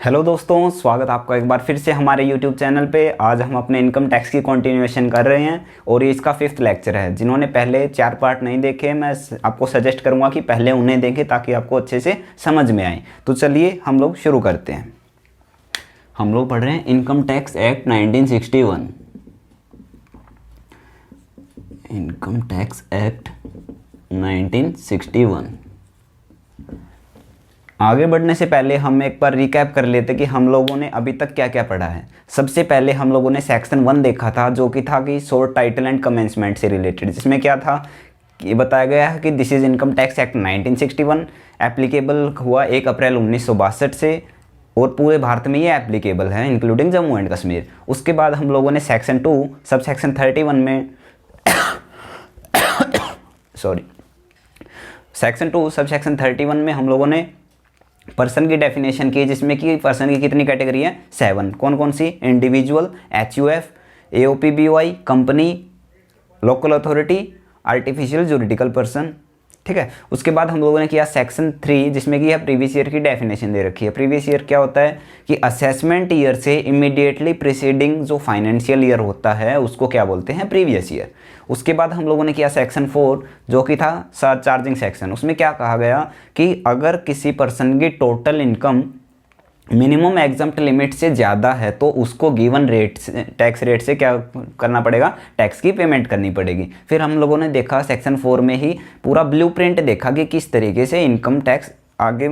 Hello दोस्तों, स्वागत आपका एक बार फिर से हमारे यूट्यूब चैनल पे। आज हम अपने इनकम टैक्स की कंटिन्यूएशन कर रहे हैं और ये इसका 5th लेक्चर है। जिन्होंने पहले 4 पार्ट नहीं देखे, मैं आपको सजेस्ट करूंगा कि पहले उन्हें देखें ताकि आपको अच्छे से समझ में आए। तो चलिए हम लोग शुरू करते हैं। हम लोग पढ़ रहे हैं income tax act 1961। Income tax act 1961। आगे बढ़ने से पहले हम एक बार रिकैप कर लेते कि हम लोगों ने अभी तक क्या क्या पढ़ा है। सबसे पहले हम लोगों ने सेक्शन 1 देखा था, जो कि था कि शॉर्ट टाइटल एंड कमेंसमेंट से रिलेटेड, जिसमें क्या था कि बताया गया है कि this is income tax act 1961 applicable हुआ 1 अप्रैल 1962 से और पूरे भारत में ये एप्लीकेबल है इंक्लूडिंग जम्मू एंड कश्मीर। उसके बाद हम लोगों ने सेक्शन 2 सब सेक्शन 31 में सेक्शन 2 सब सेक्शन 31 में हम लोगों ने पर्सन की डेफिनेशन की, जिसमें कि पर्सन की कितनी कैटेगरी है? 7। कौन कौन सी? Individual, HUF, AOPBY, company, local authority, artificial juridical person. ठीक है। उसके बाद हम लोगों ने किया सेक्शन 3, जिसमें कि यह प्रीवियस ईयर की डेफिनेशन दे रखी है। प्रीवियस ईयर क्या होता है कि असेसमेंट ईयर से इमीडिएटली प्रीसीडिंग जो फाइनेंशियल ईयर होता है उसको क्या बोलते हैं? Previous year. उसके बाद हम लोगों ने किया सेक्शन 4, जो कि था चार्जिंग सेक्शन। उसमें क्या कहा गया कि अगर किसी पर्सन की total income minimum exempt limit से ज़्यादा है तो उसको गिवन रेट टैक्स रेट से क्या करना पड़ेगा? टैक्स की पेमेंट करनी पड़ेगी। फिर हम लोगों ने देखा सेक्शन 4 में ही पूरा ब्लूप्रिंट देखा कि किस तरीके से इनकम टैक्स आगे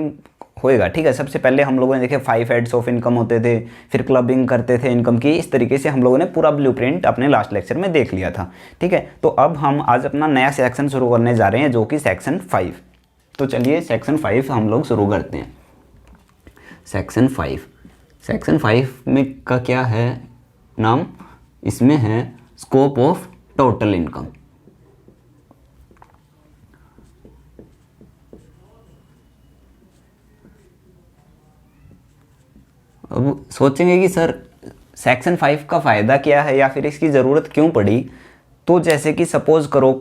होएगा। ठीक है। सबसे पहले हम लोगों ने देखे 5 हेड्स ऑफ इनकम होते थे, फिर क्लबिंग करते थे इनकम की। इस तरीके से हम लोगों ने पूरा ब्लूप्रिंट अपने लास्ट लेक्चर में देख लिया था। ठीक है। तो अब हम आज अपना नया सेक्शन शुरू करने जा रहे हैं, जो कि सेक्शन 5। तो चलिए सेक्शन 5 हम लोग शुरू करते हैं। सेक्शन 5 में का क्या है नाम? इसमें है स्कोप ऑफ टोटल इनकम। अब सोचेंगे कि सर सेक्शन 5 का फ़ायदा क्या है या फिर इसकी ज़रूरत क्यों पड़ी। तो जैसे कि सपोज़ करो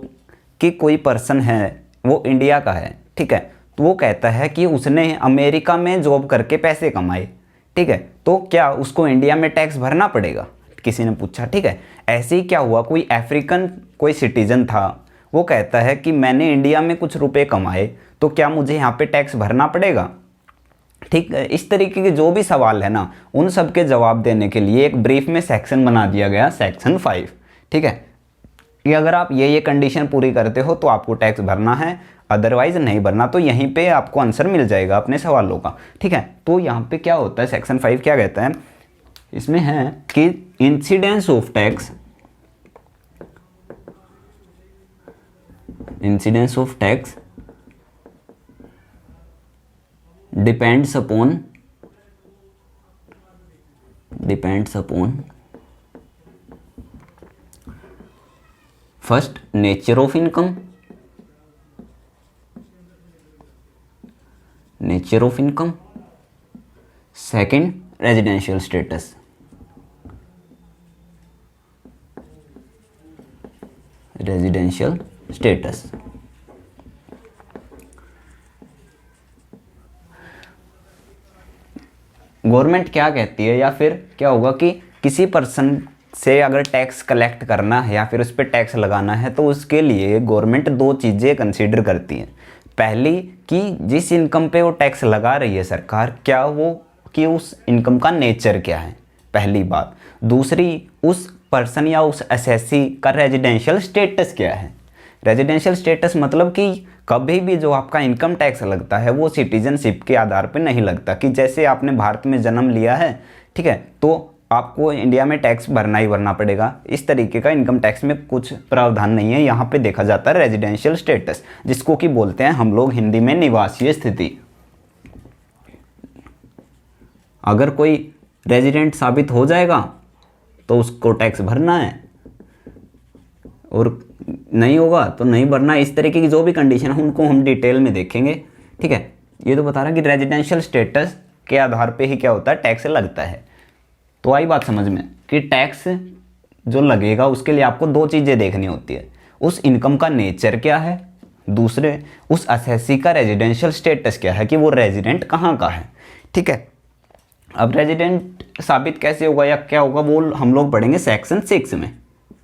कि कोई पर्सन है, वो इंडिया का है। ठीक है। तो वो कहता है कि उसने अमेरिका में जॉब करके पैसे कमाए। ठीक है। तो क्या उसको इंडिया में टैक्स भरना पड़ेगा? किसी ने पूछा। ठीक है। ऐसे ही क्या हुआ, कोई अफ्रीकन कोई सिटीजन था, वो कहता है कि मैंने इंडिया में कुछ रुपए कमाए, तो क्या मुझे यहाँ पे टैक्स भरना पड़ेगा? ठीक है। इस तरीके के जो भी सवाल है ना, उन सब के जवाब देने के लिए एक ब्रीफ में सेक्शन बना दिया गया, सेक्शन 5। ठीक है। कि अगर आप ये कंडीशन पूरी करते हो तो आपको टैक्स भरना है, अदरवाइज नहीं भरना। तो यहीं पे आपको आंसर मिल जाएगा अपने सवालों का। ठीक है। तो यहाँ पे क्या होता है, सेक्शन 5 क्या कहता है, इसमें है कि incidence of tax depends upon first nature of income, second residential status, government क्या कहती है या फिर क्या होगा कि किसी पर्सन से अगर टैक्स कलेक्ट करना है या फिर उस पर टैक्स लगाना है तो उसके लिए गवर्नमेंट 2 चीज़ें कंसीडर करती हैं। पहली कि जिस इनकम पे वो टैक्स लगा रही है सरकार, क्या वो कि उस इनकम का नेचर क्या है, पहली बात। दूसरी, उस पर्सन या उस असेसी का रेजिडेंशियल स्टेटस क्या है। रेजिडेंशियल स्टेटस मतलब कि कभी भी जो आपका इनकम टैक्स लगता है वो सिटीजनशिप के आधार पर नहीं लगता, कि जैसे आपने भारत में जन्म लिया है, ठीक है, तो आपको इंडिया में टैक्स भरना ही भरना पड़ेगा। इस तरीके का इनकम टैक्स में कुछ प्रावधान नहीं है। यहाँ पे देखा जाता है रेजिडेंशियल स्टेटस, जिसको कि बोलते हैं हम लोग हिंदी में निवासीय स्थिति। अगर कोई रेजिडेंट साबित हो जाएगा तो उसको टैक्स भरना है, और नहीं होगा तो नहीं भरना। इस तरीके की जो भी कंडीशन है उनको हम डिटेल में देखेंगे। ठीक है। ये तो बता रहा है कि रेजिडेंशियल स्टेटस के आधार पे ही क्या होता है, टैक्स लगता है। तो आई बात समझ में कि टैक्स जो लगेगा उसके लिए आपको 2 चीज़ें देखनी होती है, उस इनकम का नेचर क्या है, दूसरे उस असेसी का रेजिडेंशियल स्टेटस क्या है, कि वो रेजिडेंट कहाँ का है। ठीक है। अब रेजिडेंट साबित कैसे होगा या क्या होगा वो हम लोग पढ़ेंगे सेक्शन 6 में,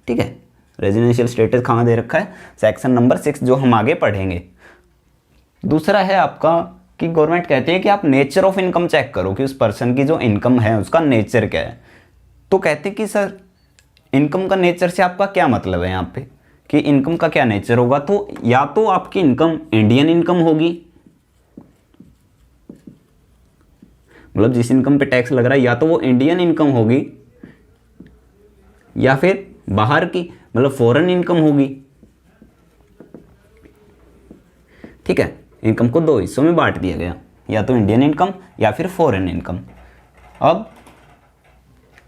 ठीक है। रेजिडेंशियल स्टेटस कहाँ दे रखा है, सेक्शन नंबर 6 जो हम आगे पढ़ेंगे। दूसरा है आपका कि गवर्नमेंट कहती है कि आप नेचर ऑफ इनकम चेक करो कि उस पर्सन की जो इनकम है उसका नेचर क्या है। तो कहते हैं कि सर इनकम का नेचर से आपका क्या मतलब है यहाँ पे कि इनकम का क्या नेचर होगा। तो या तो आपकी इनकम इंडियन इनकम होगी, मतलब जिस इनकम पे टैक्स लग रहा है या तो वो इंडियन इनकम होगी या फिर बाहर की मतलब फॉरेन इनकम होगी, ठीक है। इनकम को दो हिस्सों में बांट दिया गया, या तो इंडियन इनकम या फिर फॉरेन इनकम। अब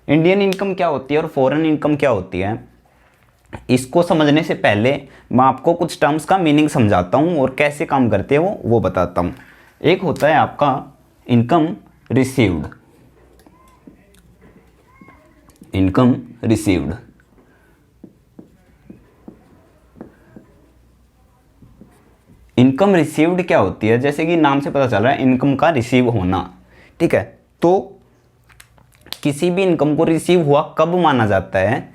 इंडियन इनकम क्या होती है और फॉरेन इनकम क्या होती है, इसको समझने से पहले मैं आपको कुछ टर्म्स का मीनिंग समझाता हूँ और कैसे काम करते हैं वो बताता हूँ। एक होता है आपका income received, income received. Income received क्या होती है, जैसे कि नाम से पता चल रहा है इनकम का रिसीव होना, ठीक है। तो किसी भी इनकम को रिसीव हुआ कब माना जाता है,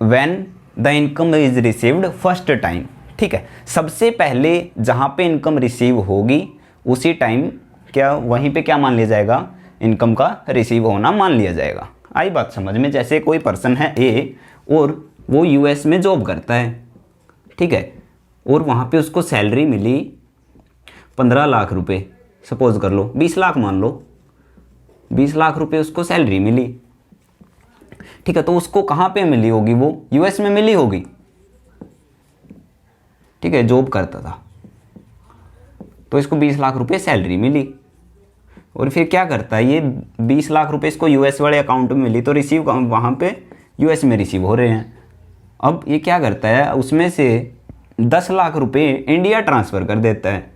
when the income is received first time, ठीक है। सबसे पहले जहाँ पे इनकम रिसीव होगी उसी टाइम क्या वहीं पे क्या मान लिया जाएगा, इनकम का रिसीव होना मान लिया जाएगा। आई बात समझ में। जैसे कोई पर्सन है ए और वो यूएस में जॉब करता है, ठीक है, और वहाँ पे उसको सैलरी मिली 15 लाख रुपए, सपोज कर लो 20 लाख मान लो, 20 लाख रुपए उसको सैलरी मिली, ठीक है। तो उसको कहाँ पे मिली होगी, वो यूएस में मिली होगी, ठीक है, जॉब करता था तो इसको 20 लाख रुपए सैलरी मिली। और फिर क्या करता है ये 20 लाख रुपए इसको यूएस वाले अकाउंट में मिली तो रिसीव वहाँ पे यूएस में रिसीव हो रहे हैं। अब ये क्या करता है उसमें से 10 लाख रुपए इंडिया ट्रांसफ़र कर देता है,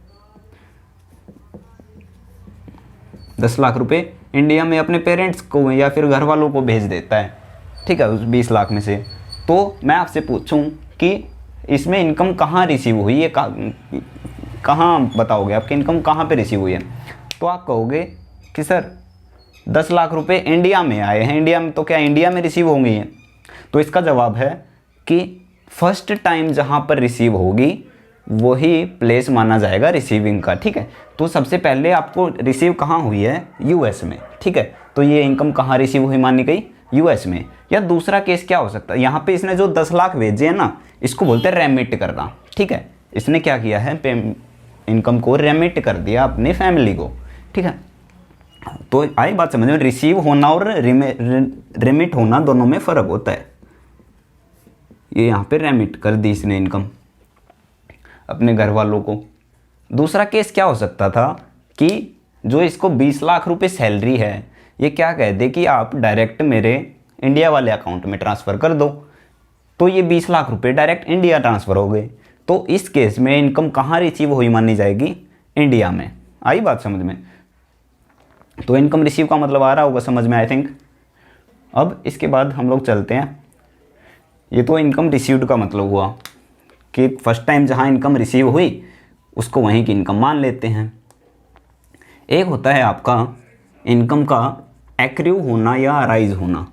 10 लाख रुपए इंडिया में अपने पेरेंट्स को या फिर घर वालों को भेज देता है, ठीक है, उस 20 लाख में से। तो मैं आपसे पूछूं कि इसमें इनकम कहाँ रिसीव हुई है, कहाँ बताओगे आपकी इनकम कहाँ पे रिसीव हुई है। तो आप कहोगे कि सर 10 लाख रुपए इंडिया में आए हैं, इंडिया में तो क्या इंडिया में रिसीव होंगी हैं। तो इसका जवाब है कि फर्स्ट टाइम जहाँ पर रिसीव होगी वही प्लेस माना जाएगा रिसीविंग का, ठीक है। तो सबसे पहले आपको रिसीव कहाँ हुई है, यूएस में, ठीक है। तो ये इनकम कहाँ रिसीव हुई मानी गई, यूएस में। या दूसरा केस क्या हो सकता है, यहाँ पे इसने जो 10 लाख भेजे हैं ना इसको बोलते हैं रेमिट करना, ठीक है। इसने क्या किया है, इनकम को रेमिट कर दिया अपने फैमिली को, ठीक है। तो आई बात समझ में, रिसीव होना और रेमिट होना दोनों में फ़र्क होता है। ये यहाँ पे रेमिट कर दी इसने इनकम अपने घर वालों को। दूसरा केस क्या हो सकता था कि जो इसको 20 लाख रुपए सैलरी है ये क्या कह दे कि आप डायरेक्ट मेरे इंडिया वाले अकाउंट में ट्रांसफ़र कर दो, तो ये 20 लाख रुपए डायरेक्ट इंडिया ट्रांसफ़र हो गए। तो इस केस में इनकम कहाँ रिसीव हुई मानी जाएगी, इंडिया में। आई बात समझ में। तो इनकम रिसीव का मतलब आ रहा होगा समझ में, आई थिंक। अब इसके बाद हम लोग चलते हैं, ये तो इनकम रिसीव्ड का मतलब हुआ कि फर्स्ट टाइम जहाँ इनकम रिसीव हुई उसको वहीं की इनकम मान लेते हैं। एक होता है आपका इनकम का एक्रू होना या अराइज होना,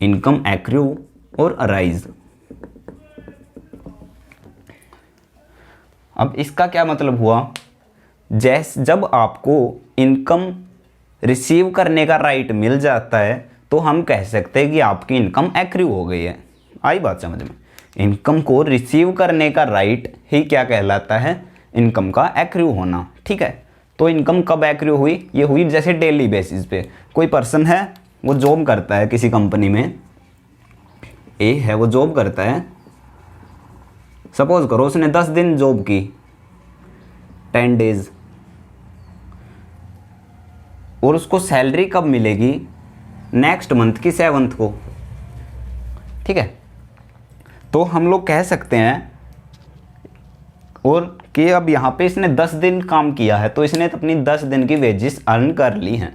इनकम एक्रू और अराइज। अब इसका क्या मतलब हुआ, जब आपको इनकम रिसीव करने का राइट मिल जाता है तो हम कह सकते हैं कि आपकी इनकम एक्रू हो गई है। आई बात समझ में। इनकम को रिसीव करने का राइट ही क्या कहलाता है, इनकम का एक्रू होना, ठीक है। तो इनकम कब एक्रू हुई, ये हुई जैसे डेली बेसिस पे कोई पर्सन है वो जॉब करता है किसी कंपनी में, ए है वो जॉब करता है, सपोज करो उसने 10 दिन जॉब की, 10 डेज, और उसको सैलरी कब मिलेगी, नेक्स्ट मंथ की 7th को, ठीक है। तो हम लोग कह सकते हैं और कि अब यहाँ पे इसने 10 दिन काम किया है तो इसने अपनी 10 दिन की वेजेस अर्न कर ली हैं,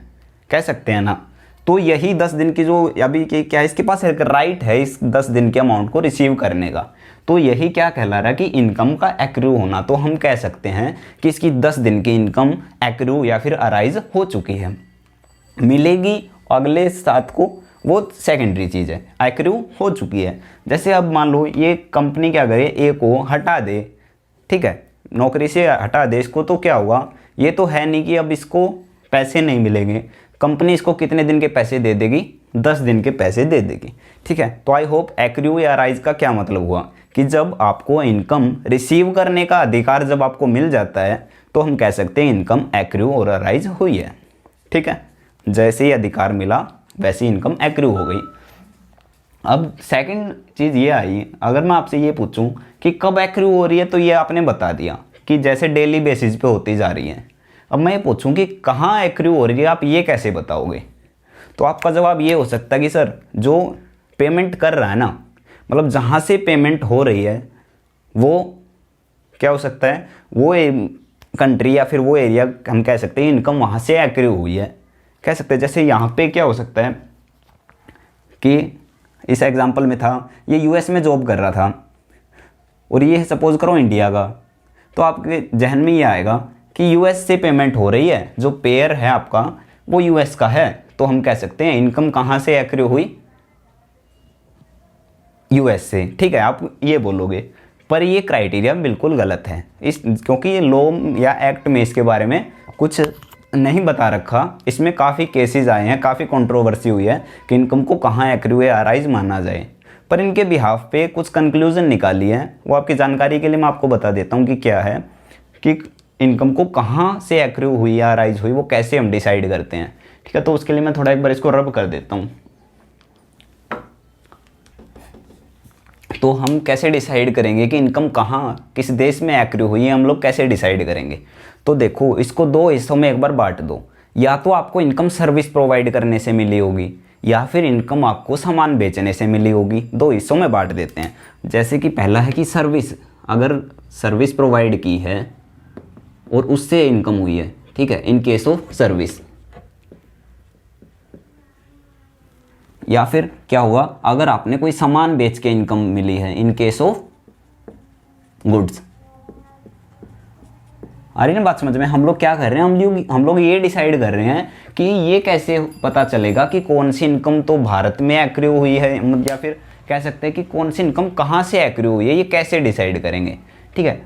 कह सकते हैं ना। तो यही 10 दिन की जो अभी क्या इसके पास एक राइट है इस 10 दिन के अमाउंट को रिसीव करने का। तो यही क्या कहला रहा है कि इनकम का एक्रू होना। तो हम कह सकते हैं कि इसकी 10 दिन की इनकम एक्रू या फिर अराइज हो चुकी है। मिलेगी अगले 7 को, वो सेकेंडरी चीज़ है, एक्रू हो चुकी है। जैसे अब मान लो ये कंपनी क्या करे, ए को हटा दे, ठीक है, नौकरी से हटा दे इसको, तो क्या हुआ, ये तो है नहीं कि अब इसको पैसे नहीं मिलेंगे। कंपनी इसको कितने दिन के पैसे दे देगी, 10 दिन के पैसे दे देगी, ठीक है। तो आई होप एक्रू या राइज का क्या मतलब हुआ कि जब आपको इनकम रिसीव करने का अधिकार जब आपको मिल जाता है तो हम कह सकते हैं इनकम एक्रू और राइज हुई है, ठीक है। जैसे ही अधिकार मिला वैसे इनकम एक्रू हो गई। अब सेकंड चीज़ ये आई, अगर मैं आपसे ये पूछूं कि कब एक्रू हो रही है, तो ये आपने बता दिया कि जैसे डेली बेसिस पे होती जा रही है। अब मैं ये पूछूं कि कहाँ एक्रू हो रही है, आप ये कैसे बताओगे? तो आपका जवाब ये हो सकता है कि सर जो पेमेंट कर रहा है ना, मतलब जहाँ से पेमेंट हो रही है वो क्या हो सकता है, वो कंट्री या फिर वो एरिया, हम कह सकते हैं इनकम वहाँ से एक्रू हुई है, कह सकते हैं। जैसे यहाँ पे क्या हो सकता है कि इस एग्जांपल में था ये यूएस में जॉब कर रहा था और ये सपोज करो इंडिया का, तो आपके जहन में ये आएगा कि यूएस से पेमेंट हो रही है, जो पेयर है आपका वो यूएस का है, तो हम कह सकते हैं इनकम कहाँ से एक्रू हुई, यूएस से, ठीक है, आप ये बोलोगे। पर ये क्राइटेरिया बिल्कुल गलत है, क्योंकि ये लॉ या एक्ट में इसके बारे में कुछ नहीं बता रखा। इसमें काफ़ी केसेस आए हैं, काफ़ी कंट्रोवर्सी हुई है कि इनकम को कहाँ एक्रू या अराइज माना जाए। पर इनके बिहाफ पे कुछ कंक्लूजन निकाली है, वो आपकी जानकारी के लिए मैं आपको बता देता हूँ कि क्या है, कि इनकम को कहाँ से एक्रू हुई या अराइज हुई वो कैसे हम डिसाइड करते हैं, ठीक है। तो उसके लिए मैं थोड़ा एक बार इसको रब कर देता हूँ। तो हम कैसे डिसाइड करेंगे कि इनकम कहाँ किस देश में एक्रू हुई है, हम लोग कैसे डिसाइड करेंगे? तो देखो, इसको 2 हिस्सों में एक बार बांट दो। या तो आपको इनकम सर्विस प्रोवाइड करने से मिली होगी या फिर इनकम आपको सामान बेचने से मिली होगी। 2 हिस्सों में बांट देते हैं। जैसे कि पहला है कि सर्विस, अगर सर्विस प्रोवाइड की है और उससे इनकम हुई है, ठीक है, इन केस ऑफ सर्विस। या फिर क्या हुआ, अगर आपने कोई सामान बेच के इनकम मिली है, इन केस ऑफ गुड्स। आ रही ना बात समझ में? हम लोग क्या कर रहे हैं, हम लोग ये डिसाइड कर रहे हैं कि ये कैसे पता चलेगा कि कौन सी इनकम तो भारत में एक्रू हुई है, या फिर कह सकते हैं कि कौन सी इनकम कहाँ से एक्रू हुई है, ये कैसे डिसाइड करेंगे, ठीक है।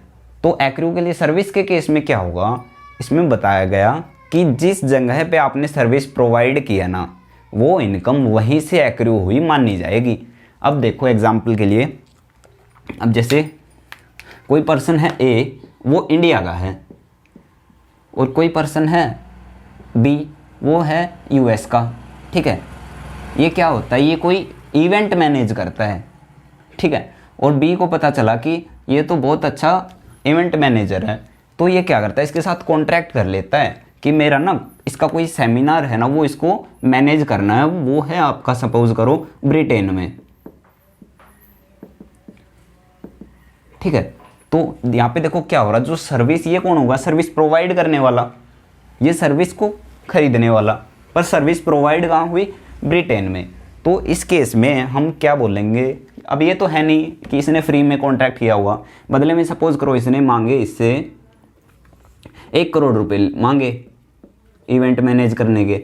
तो एक्रू के लिए सर्विस के केस में क्या होगा, इसमें बताया गया कि जिस जगह पे आपने सर्विस प्रोवाइड किया ना, वो इनकम वहीं से एक्रू हुई मानी जाएगी। अब देखो एग्जाम्पल के लिए, अब जैसे कोई पर्सन है ए, वो इंडिया का है, और कोई पर्सन है बी, वो है यूएस का, ठीक है। ये क्या होता है, ये कोई इवेंट मैनेज करता है, ठीक है, और बी को पता चला कि ये तो बहुत अच्छा इवेंट मैनेजर है, तो ये क्या करता है, इसके साथ कॉन्ट्रैक्ट कर लेता है कि मेरा ना इसका कोई सेमिनार है ना, वो इसको मैनेज करना है, वो है आपका सपोज करो ब्रिटेन में, ठीक है। तो यहाँ पे देखो क्या हो रहा है, जो सर्विस, ये कौन होगा, सर्विस प्रोवाइड करने वाला, ये सर्विस को खरीदने वाला, पर सर्विस प्रोवाइड कहाँ हुई, ब्रिटेन में। तो इस केस में हम क्या बोलेंगे, अब ये तो है नहीं कि इसने फ्री में कॉन्ट्रैक्ट किया हुआ, बदले में सपोज करो इसने मांगे इससे 1 करोड़ रुपए मांगे इवेंट मैनेज करने के,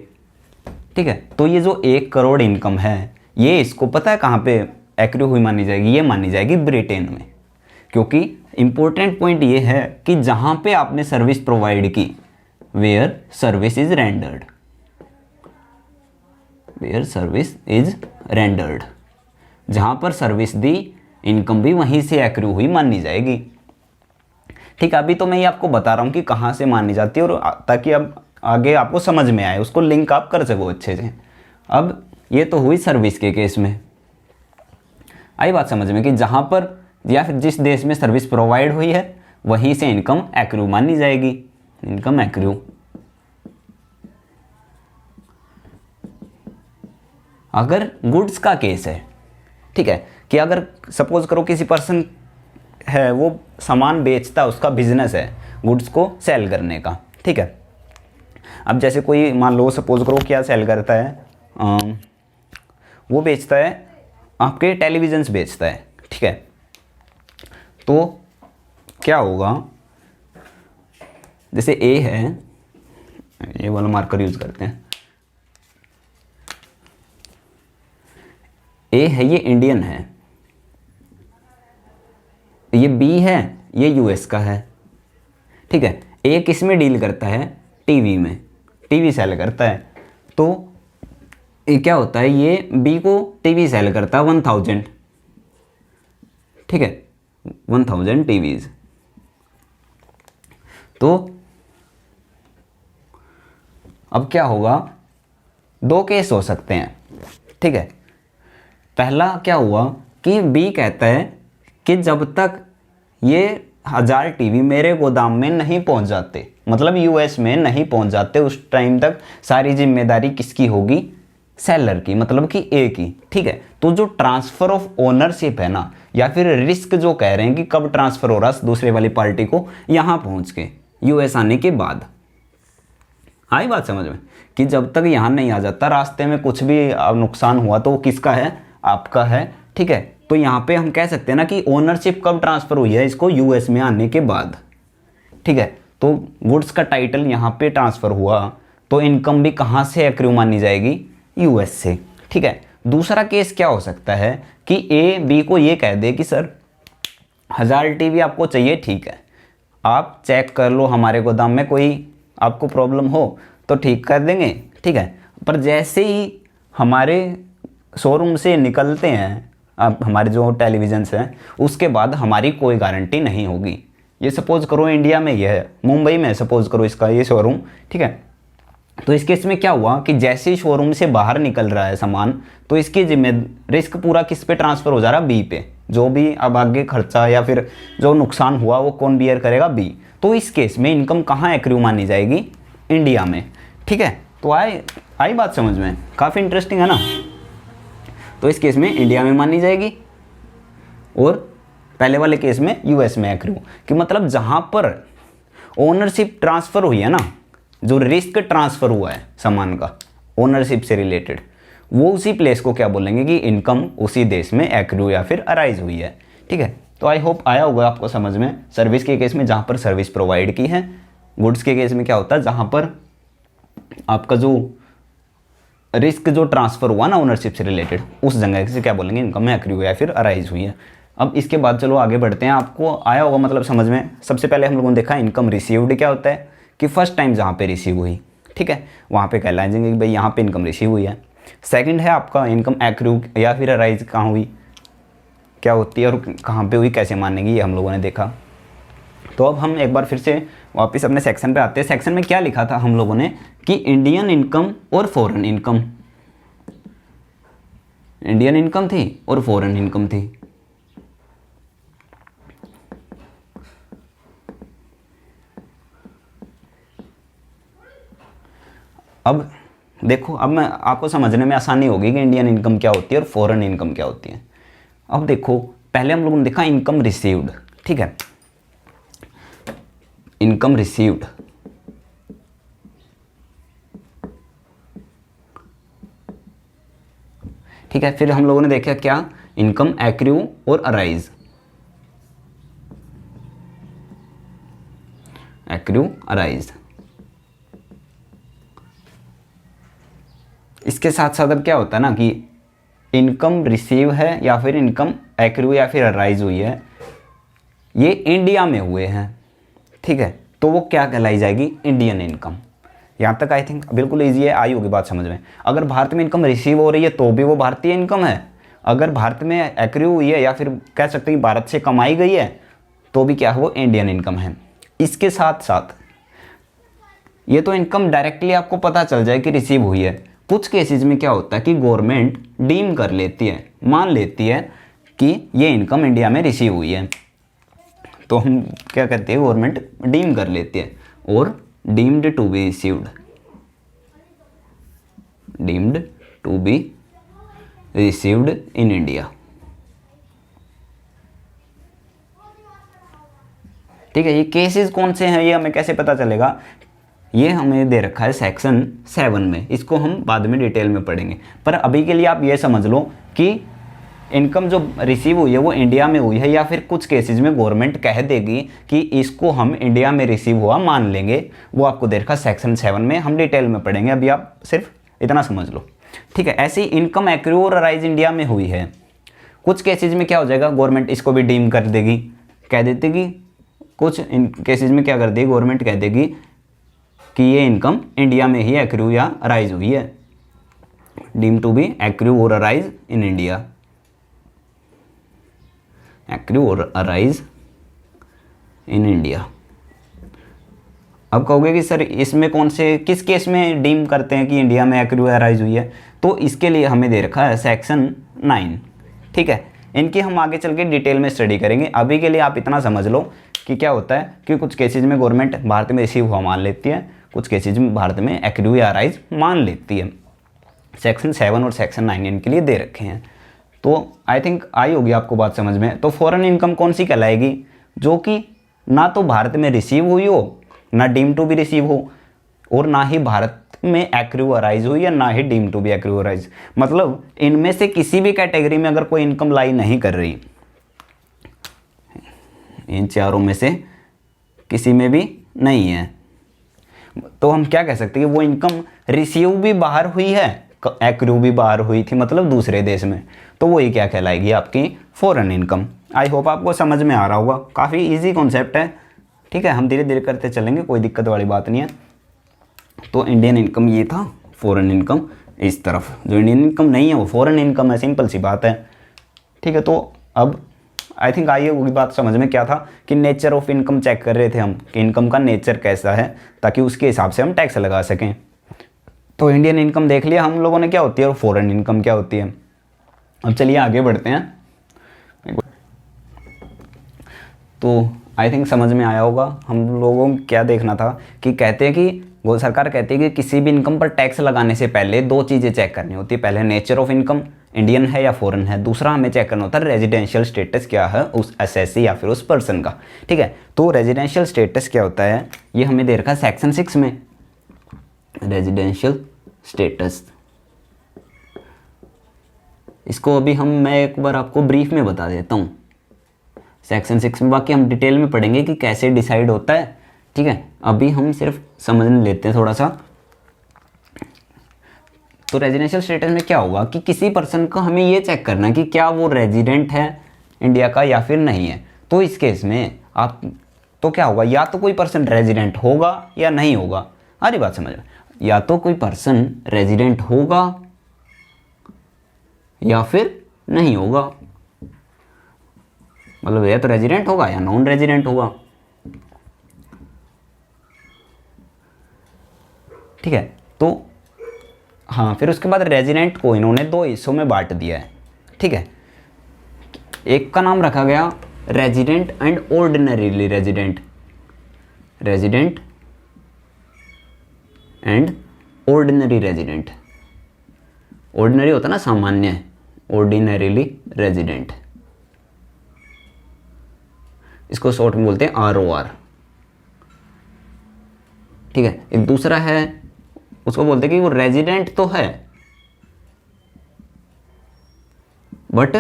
ठीक है। तो ये जो 1 करोड़ इनकम है, ये इसको पता है कहाँ पे एक्रू हुई मानी जाएगी, ये मानी जाएगी ब्रिटेन में, क्योंकि इंपॉर्टेंट पॉइंट ये है कि जहाँ पे आपने सर्विस प्रोवाइड की, where service is rendered, where service is rendered, जहाँ पर सर्विस दी, इनकम भी वहीं से एक्रू हुई मानी जाएगी, ठीक है। अभी तो मैं ये आपको बता रहा हूँ कि कहाँ से मानी जाती है, और ताकि अब आगे आपको समझ में आए, उसको लिंक आप कर सको अच्छे से। अब ये तो हुई सर्विस के केस में, आई बात समझ में कि जहाँ पर या फिर जिस देश में सर्विस प्रोवाइड हुई है वहीं से इनकम एक्रू मानी जाएगी, इनकम एक्रू। अगर गुड्स का केस है, ठीक है, कि अगर सपोज करो किसी पर्सन है, वो सामान बेचता, उसका बिजनेस है गुड्स को सेल करने का, ठीक है। अब जैसे कोई मान लो सपोज करो क्या सेल करता है, वो बेचता है आपके टेलीविजन्स बेचता है, ठीक है। तो क्या होगा, जैसे ए है, ये वाला मार्कर यूज करते हैं, ए है ये इंडियन है, ये बी है ये यूएस का है, ठीक है। ए किस में डील करता है, टीवी में, टीवी सेल करता है। तो ये क्या होता है, ये बी को टीवी सेल करता है 1000, ठीक है, 1000 टीवीज। तो अब क्या होगा, दो केस हो सकते हैं, ठीक है। पहला क्या हुआ कि बी कहता है कि जब तक ये 1000 टीवी मेरे गोदाम में नहीं पहुंच जाते, मतलब यूएस में नहीं पहुंच जाते, उस टाइम तक सारी जिम्मेदारी किसकी होगी, सेलर की, मतलब कि ए की, ठीक है। तो जो ट्रांसफर ऑफ ओनरशिप है ना, या फिर रिस्क जो कह रहे हैं कि कब ट्रांसफर हो रहा है दूसरे वाली पार्टी को, यहां पहुंच के यूएस आने के बाद। आई बात समझ में, कि जब तक यहां नहीं आ जाता, रास्ते में कुछ भी नुकसान हुआ तो वो किसका है, आपका है, ठीक है। तो यहाँ पे हम कह सकते हैं ना कि ओनरशिप कब ट्रांसफर हुई है, इसको यूएस में आने के बाद, ठीक है। तो गुड्स का टाइटल यहाँ पे ट्रांसफर हुआ, तो इनकम भी कहाँ से एक्रू मानी जाएगी, यूएस से, ठीक है। दूसरा केस क्या हो सकता है कि ए बी को ये कह दे कि सर 1000 टीवी आपको चाहिए, ठीक है, आप चेक कर लो हमारे गोदाम में कोई आपको प्रॉब्लम हो तो ठीक कर देंगे, ठीक है। पर जैसे ही हमारे शोरूम से निकलते हैं, अब हमारे जो टेलीविजन्स हैं, उसके बाद हमारी कोई गारंटी नहीं होगी। ये सपोज करो इंडिया में ये है, मुंबई में सपोज करो इसका ये शोरूम, ठीक है। तो इस केस में क्या हुआ कि जैसे ही शोरूम से बाहर निकल रहा है सामान, तो इसकी रिस्क पूरा किस पे ट्रांसफ़र हो जा रहा है, बी पे। जो भी अब आगे खर्चा या फिर जो नुकसान हुआ वो कौन बियर करेगा, बी। तो इस केस में इनकम कहाँ एक्रू मानी जाएगी, इंडिया में, ठीक है। तो आई बात समझ में, काफ़ी इंटरेस्टिंग है ना। तो इस केस में इंडिया में मानी जाएगी, और पहले वाले केस में यूएस में एक्रू, कि मतलब जहाँ पर ओनरशिप ट्रांसफ़र हुई है ना, जो रिस्क ट्रांसफ़र हुआ है सामान का ओनरशिप से रिलेटेड, वो उसी प्लेस को क्या बोलेंगे कि इनकम उसी देश में एक्रू या फिर अराइज हुई है, ठीक है। तो आई होप आया होगा आपको समझ में। सर्विस के केस में जहाँ पर सर्विस प्रोवाइड की है, गुड्स के केस में क्या होता है जहाँ पर आपका जो रिस्क जो ट्रांसफ़र हुआ ना ओनरशिप से रिलेटेड, उस जगह से क्या बोलेंगे, इनकम में एक्रू या फिर अराइज हुई है। अब इसके बाद चलो आगे बढ़ते हैं, आपको आया होगा मतलब समझ में। सबसे पहले हम लोगों ने देखा इनकम रिसीव्ड क्या होता है, कि फर्स्ट टाइम जहाँ पे रिसीव हुई, ठीक है, वहाँ पे कहलाएंगे कि भाई यहाँ पे इनकम रिसीव हुई है। सेकंड है आपका इनकम एक्रू या फिर अराइज कहाँ हुई, क्या होती है और कहाँ पे हुई, कैसे मानेंगे, ये हम लोगों ने देखा। तो अब हम एक बार फिर से वापस अपने सेक्शन पे आते हैं। सेक्शन में क्या लिखा था हम लोगों ने कि इंडियन इनकम और फॉरेन इनकम, इंडियन इनकम थी और फॉरेन इनकम थी। अब देखो, अब मैं आपको समझने में आसानी होगी कि इंडियन इनकम क्या होती है और फॉरेन इनकम क्या होती है। अब देखो, पहले हम लोगों ने देखा इनकम रिसीव्ड, ठीक है, इनकम रिसीव्ड, ठीक है। फिर हम लोगों ने देखा क्या, income accrue or arise, accrue arise. इसके साथ साथ अब क्या होता है ना कि इनकम रिसीव है या फिर इनकम एक्रू या फिर अराइज हुई है, ये इंडिया में हुए हैं, ठीक है, तो वो क्या कहलाई जाएगी, इंडियन इनकम। यहाँ तक आई थिंक बिल्कुल ईजी है, आई होगी बात समझ में। अगर भारत में इनकम रिसीव हो रही है तो भी वो भारतीय इनकम है, अगर भारत में एक्रू हुई है या फिर कह सकते हैं कि भारत से कमाई गई है तो भी क्या है, वो इंडियन इनकम है। इसके साथ साथ ये तो इनकम डायरेक्टली आपको पता चल जाए कि रिसीव हुई है। कुछ केसेस में क्या होता है कि गवर्नमेंट डीम कर लेती है, मान लेती है कि ये इनकम इंडिया में रिसीव हुई है, तो हम क्या कहते हैं, गवर्नमेंट डीम कर लेती है, और deemed to be received, deemed to be received in India, ठीक है। ये केसेस कौन से हैं, ये हमें कैसे पता चलेगा, ये हमें दे रखा है सेक्शन 7 में, इसको हम बाद में डिटेल में पढ़ेंगे। पर अभी के लिए आप ये समझ लो कि इनकम जो रिसीव हुई है वो इंडिया में हुई है, या फिर कुछ केसेस में गवर्नमेंट कह देगी कि इसको हम इंडिया में रिसीव हुआ मान लेंगे, वो आपको दे रखा सेक्शन 7 में, हम डिटेल में पढ़ेंगे, अभी आप सिर्फ इतना समझ लो, ठीक है। ऐसी income accrue or arise India में हुई है। कुछ केसेज में क्या हो जाएगा, गवर्नमेंट इसको भी डीम कर देगी, कह देती कि कुछ इन केसेज में क्या कर देगी, गवर्नमेंट कह देगी कि ये इनकम इंडिया में ही एक्रू या अराइज हुई है, deem to be accrue or arise in India, accrue or arise in India. अब कहोगे कि सर इसमें कौन से किस केस में डीम करते हैं कि इंडिया में एक्रू अराइज हुई है, तो इसके लिए हमें दे रखा है सेक्शन 9, ठीक है। इनकी हम आगे चल के डिटेल में स्टडी करेंगे, अभी के लिए आप इतना समझ लो कि क्या होता है कि कुछ केसेज में गवर्नमेंट भारत में रिसीव हुआ मान लेती है, कुछ केसेज में भारत में एक्रू या अराइज मान लेती है। सेक्शन 7 और सेक्शन 9 इनके लिए दे रखे हैं। तो आई थिंक आई होगी आपको बात समझ में। तो फॉरेन इनकम कौन सी कहलाएगी, जो कि ना तो भारत में रिसीव हुई हो, ना डीम टू बी रिसीव हो, और ना ही भारत में एक्रू अराइज हुई, या ना ही deem to be accrue arise. मतलब इनमें से किसी भी कैटेगरी में अगर कोई इनकम लाई नहीं कर रही, इन चारों में से किसी में भी नहीं है, तो हम क्या कह सकते हैं कि वो इनकम रिसीव भी बाहर हुई है, एक्रू भी बाहर हुई थी, मतलब दूसरे देश में, तो वही क्या कहलाएगी, आपकी फॉरेन इनकम। आई होप आपको समझ में आ रहा होगा, काफ़ी इजी कॉन्सेप्ट है, ठीक है। हम धीरे धीरे करते चलेंगे, कोई दिक्कत वाली बात नहीं है। तो इंडियन इनकम ये था, फॉरेन इनकम इस तरफ, जो इंडियन इनकम नहीं है वो फॉरेन इनकम है, सिंपल सी बात है, ठीक है। तो अब आई थिंक आई होगी बात समझ में, क्या था कि नेचर ऑफ इनकम चेक कर रहे थे हम, कि इनकम का नेचर कैसा है, ताकि उसके हिसाब से हम टैक्स लगा सकें। तो इंडियन इनकम देख लिया हम लोगों ने क्या होती है, और फॉरेन इनकम क्या होती है। अब चलिए आगे बढ़ते हैं। तो आई थिंक समझ में आया होगा, हम लोगों को क्या देखना था कि कहते हैं कि वो सरकार कहती है कि किसी भी इनकम पर टैक्स लगाने से पहले दो चीज़ें चेक करनी होती है। पहले नेचर ऑफ इनकम, इंडियन है या फॉरेन है। दूसरा हमें चेक करना होता है रेजिडेंशियल स्टेटस क्या है उस एसएससी या फिर उस पर्सन का, ठीक है। तो रेजिडेंशियल स्टेटस क्या होता है, ये हमें दे रखा है सेक्शन 6 में, रेजिडेंशियल स्टेटस। इसको अभी मैं एक बार आपको ब्रीफ में बता देता हूँ सेक्शन 6 में, बाकी हम डिटेल में पढ़ेंगे कि कैसे डिसाइड होता है, ठीक है। अभी हम सिर्फ समझ लेते हैं थोड़ा सा। तो रेजिडेंशियल स्टेटस में क्या होगा कि किसी पर्सन को हमें ये चेक करना है कि क्या वो रेजिडेंट है इंडिया का या फिर नहीं है। तो इस केस में आप तो क्या होगा, या तो कोई पर्सन रेजिडेंट होगा या नहीं होगा। अरे बात समझ, या तो कोई पर्सन रेजिडेंट होगा या फिर नहीं होगा, मतलब या तो रेजिडेंट होगा या नॉन रेजिडेंट होगा, ठीक है। तो हाँ, फिर उसके बाद रेजिडेंट को इन्होंने दो हिस्सों में बांट दिया है, ठीक है। एक का नाम रखा गया resident and ordinarily resident, resident and ordinary resident. Ordinary होता ना सामान्य, ऑर्डिनरीली रेजिडेंट, इसको शॉर्ट में बोलते हैं ROR, ठीक है। एक दूसरा है, उसको बोलते हैं कि वो रेजिडेंट तो है बट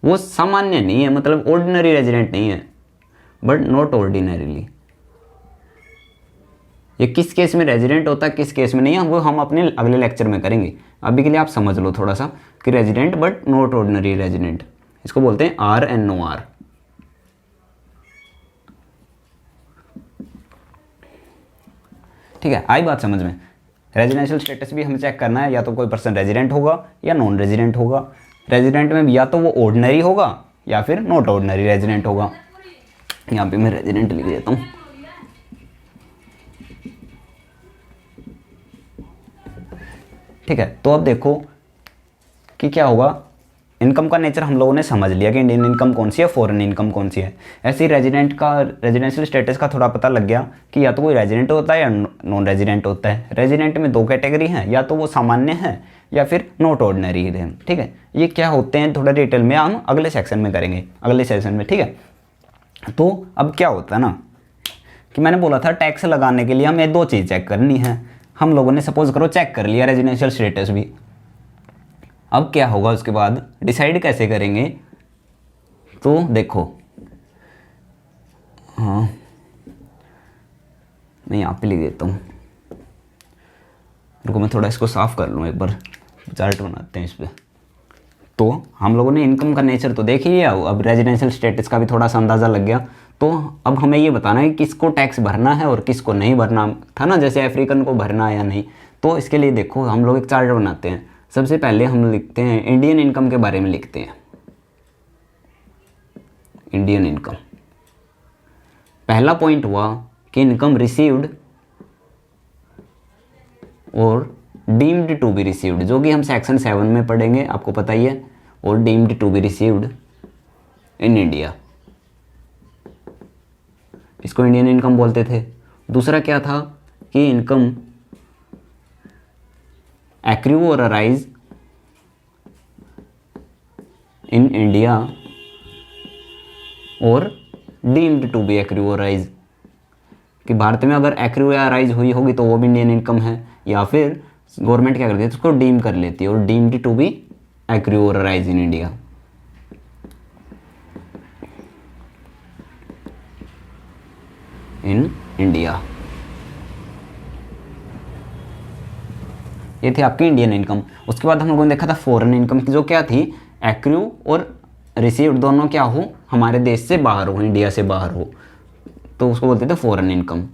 वो सामान्य नहीं है, मतलब ऑर्डिनरी रेजिडेंट नहीं है बट नॉट ऑर्डिनरीली। ये किस केस में रेजिडेंट होता है किस केस में नहीं है, वो हम अपने अगले लेक्चर में करेंगे। अभी के लिए आप समझ लो थोड़ा सा कि resident but not ordinary resident, इसको बोलते हैं RNOR। ठीक है, आई बात समझ में। रेजिडेंशियल स्टेटस भी हमें चेक करना है, या तो कोई पर्सन रेजिडेंट होगा या नॉन रेजिडेंट होगा। रेजिडेंट में या तो वो ऑर्डिनरी होगा या फिर नॉट ऑर्डिनरी रेजिडेंट होगा। यहाँ पे मैं रेजिडेंट लिख देता हूँ। ठीक है, तो अब देखो कि क्या होगा। इनकम का नेचर हम लोगों ने समझ लिया कि इंडियन इनकम कौन सी है, फॉरेन इनकम कौन सी है। ऐसे ही रेजिडेंट का, रेजिडेंशियल स्टेटस का थोड़ा पता लग गया कि या तो कोई रेजिडेंट होता है या नॉन रेजिडेंट होता है। रेजिडेंट में दो कैटेगरी हैं, या तो वो सामान्य है या फिर नॉट ऑर्डिनरी है। ठीक है, ये क्या होते हैं थोड़ा डिटेल में हम अगले सेक्शन में करेंगे, अगले सेशन में। ठीक है, तो अब क्या होता है ना कि मैंने बोला था टैक्स लगाने के लिए हमें दो चीज़ चेक करनी है। हम लोगों ने सपोज करो चेक कर लिया रेजिडेंशियल स्टेटस भी, अब क्या होगा उसके बाद, डिसाइड कैसे करेंगे, तो देखो, हाँ मैं यहाँ पे लिख देता हूँ, रुको मैं थोड़ा इसको साफ कर लूँ, एक बार चार्ट बनाते हैं इस पर। तो हम लोगों ने इनकम का नेचर तो देख ही लिया, अब रेजिडेंशियल स्टेटस का भी थोड़ा सा अंदाज़ा लग गया। तो अब हमें ये बताना है किसको टैक्स भरना है और किसको नहीं भरना था ना, जैसे अफ्रीकन को भरना है या नहीं। तो इसके लिए देखो हम लोग एक चार्ट बनाते हैं। सबसे पहले हम लिखते हैं इंडियन इनकम के बारे में लिखते हैं, इंडियन इनकम। पहला पॉइंट हुआ कि इनकम रिसीव्ड और डीम्ड टू बी रिसीव्ड, जो कि हम सेक्शन 7 में पढ़ेंगे, आपको पता ही है, और deemed to be received in India, इसको इंडियन इनकम बोलते थे। दूसरा क्या था कि income accrue or arise in India और deemed to be accrue or arise, कि भारत में अगर एक्रू या अराइज हुई होगी तो वो भी इंडियन इनकम है, या फिर गवर्नमेंट क्या करती है उसको डीम कर लेती है, और deemed to be accrue or arise in India. In India, ये थी आपकी इंडियन इनकम। उसके बाद हम लोगों ने देखा था फॉरेन इनकम की, जो क्या थी, एक्रू और रिसीव्ड दोनों क्या हो, हमारे देश से बाहर हो, इंडिया से बाहर हो, तो उसको बोलते थे foreign income.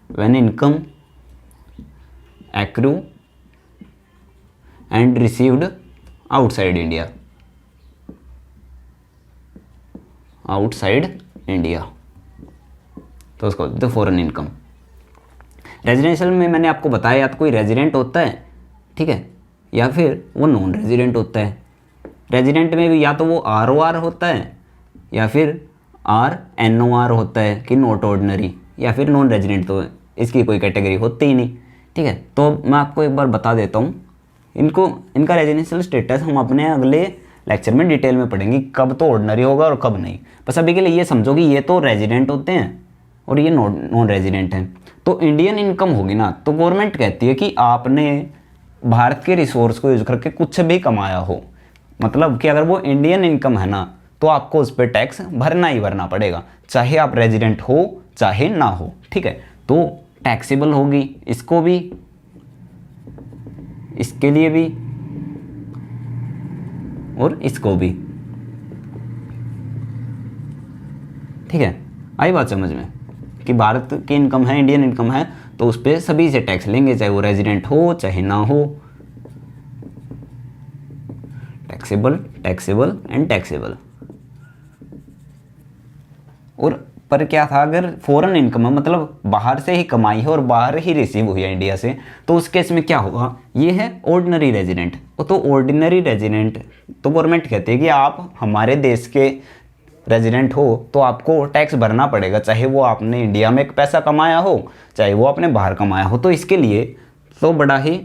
When income accrue and received outside India, outside India, तो उसको बोलते थे फॉरेन इनकम। रेजिडेंशियल में मैंने आपको बताया या तो कोई रेजिडेंट होता है, ठीक है, या फिर वो नॉन रेजिडेंट होता है। रेजिडेंट में भी या तो वो ROR होता है या फिर RNOR होता है कि नॉट ऑर्डिनरी, या फिर नॉन रेजिडेंट, तो इसकी कोई कैटेगरी होती ही नहीं, ठीक है। तो मैं आपको एक बार बता देता हूँ इनका रेजिडेंशियल स्टेटस हम अपने अगले लेक्चर में डिटेल में पढ़ेंगे, कब तो ऑर्डिनरी होगा और कब नहीं। बस अभी के लिए ये समझो कि ये तो रेजिडेंट होते हैं और ये नॉन रेजिडेंट हैं। तो इंडियन इनकम होगी ना, तो गवर्नमेंट कहती है कि आपने भारत के रिसोर्स को यूज करके कुछ भी कमाया हो, मतलब कि अगर वो इंडियन इनकम है ना, तो आपको उस पर टैक्स भरना ही भरना पड़ेगा, चाहे आप रेजिडेंट हो चाहे ना हो, ठीक है। तो टैक्सेबल होगी, इसको भी, इसके लिए भी और इसको भी, ठीक है। आई बात समझ में कि भारत की इनकम है, इंडियन इनकम है, तो उस पर सभी से टैक्स लेंगे, चाहे वो रेजिडेंट हो चाहे ना हो। Taxable, taxable and taxable. और पर क्या था, अगर फॉरेन इनकम है, मतलब बाहर से ही कमाई है और बाहर ही रिसीव हुई है इंडिया से, तो उस केस में क्या होगा, ये है ऑर्डिनरी रेजिडेंट। तो ऑर्डिनरी रेजिडेंट तो गवर्नमेंट कहती है कि आप हमारे देश के रेजिडेंट हो तो आपको टैक्स भरना पड़ेगा, चाहे वो आपने इंडिया में पैसा कमाया हो चाहे वो आपने बाहर कमाया हो। तो इसके लिए तो बड़ा ही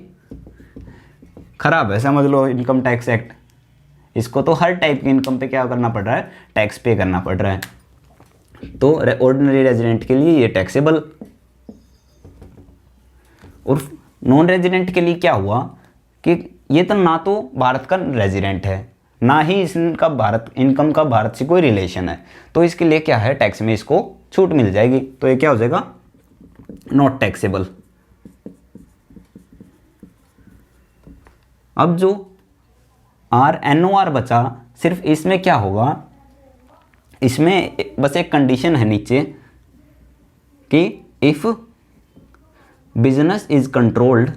खराब है, समझ लो, इनकम टैक्स एक्ट। इसको तो हर टाइप की इनकम पे क्या करना पड़ रहा है, टैक्स पे करना पड़ रहा है। तो ऑर्डिनरी रेजिडेंट के लिए ये टैक्सेबल, और नॉन रेजिडेंट के लिए क्या हुआ कि ये तो ना तो भारत का रेजिडेंट है, ना ही इसका भारत इनकम का भारत से कोई रिलेशन है, तो इसके लिए क्या है, टैक्स में इसको छूट मिल जाएगी। तो ये क्या हो जाएगा, नॉट टैक्सेबल। अब जो RNOR बचा, सिर्फ इसमें क्या होगा, इसमें बस एक कंडीशन है नीचे कि इफ बिजनेस इज कंट्रोल्ड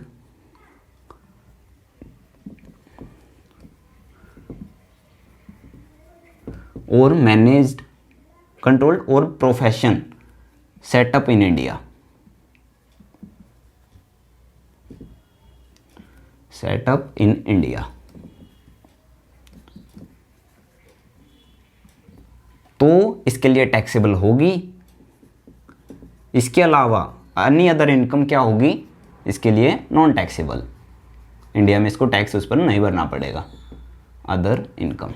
और मैनेज्ड, कंट्रोल्ड और profession setup in India, setup in India, तो इसके लिए टैक्सेबल होगी। इसके अलावा अन्य अदर इनकम क्या होगी, इसके लिए नॉन टैक्सेबल, इंडिया में इसको टैक्स उस पर नहीं भरना पड़ेगा। Other income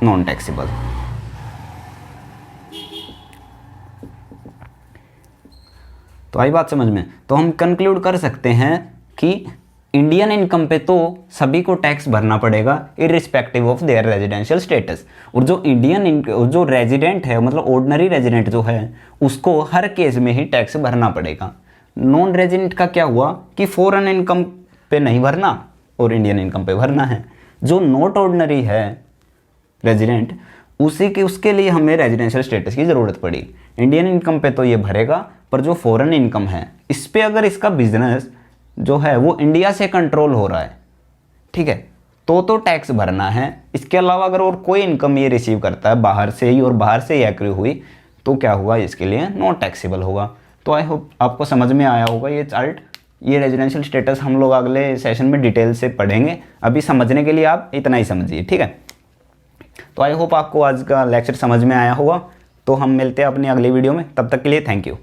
non taxable. तो आई बात समझ में। तो हम कंक्लूड कर सकते हैं कि इंडियन इनकम पे तो सभी को टैक्स भरना पड़ेगा irrespective of their residential status. और जो जो रेजिडेंट है, मतलब ऑर्डिनरी रेजिडेंट जो है, उसको हर केस में ही टैक्स भरना पड़ेगा। नॉन रेजिडेंट का क्या हुआ कि फॉरेन इनकम पे नहीं भरना और इंडियन इनकम पे भरना है। जो नॉट ऑर्डिनरी है रेजिडेंट, उसके लिए हमें रेजिडेंशियल स्टेटस की ज़रूरत पड़ी। इंडियन इनकम पे तो ये भरेगा, पर जो फॉरेन इनकम है इस पे अगर इसका बिजनेस जो है वो इंडिया से कंट्रोल हो रहा है, ठीक है, तो टैक्स भरना है। इसके अलावा अगर और कोई इनकम ये रिसीव करता है बाहर से ही और बाहर से ही एक्रू हुई, तो क्या हुआ, इसके लिए नॉट टैक्सेबल होगा। तो आई होप आपको समझ में आया होगा ये चार्ट। ये रेजिडेंशियल स्टेटस हम लोग अगले सेशन में डिटेल से पढ़ेंगे, अभी समझने के लिए आप इतना ही समझिए, ठीक है। तो आई होप आपको आज का लेक्चर समझ में आया होगा। तो हम मिलते हैं अपनी अगली वीडियो में, तब तक के लिए थैंक यू।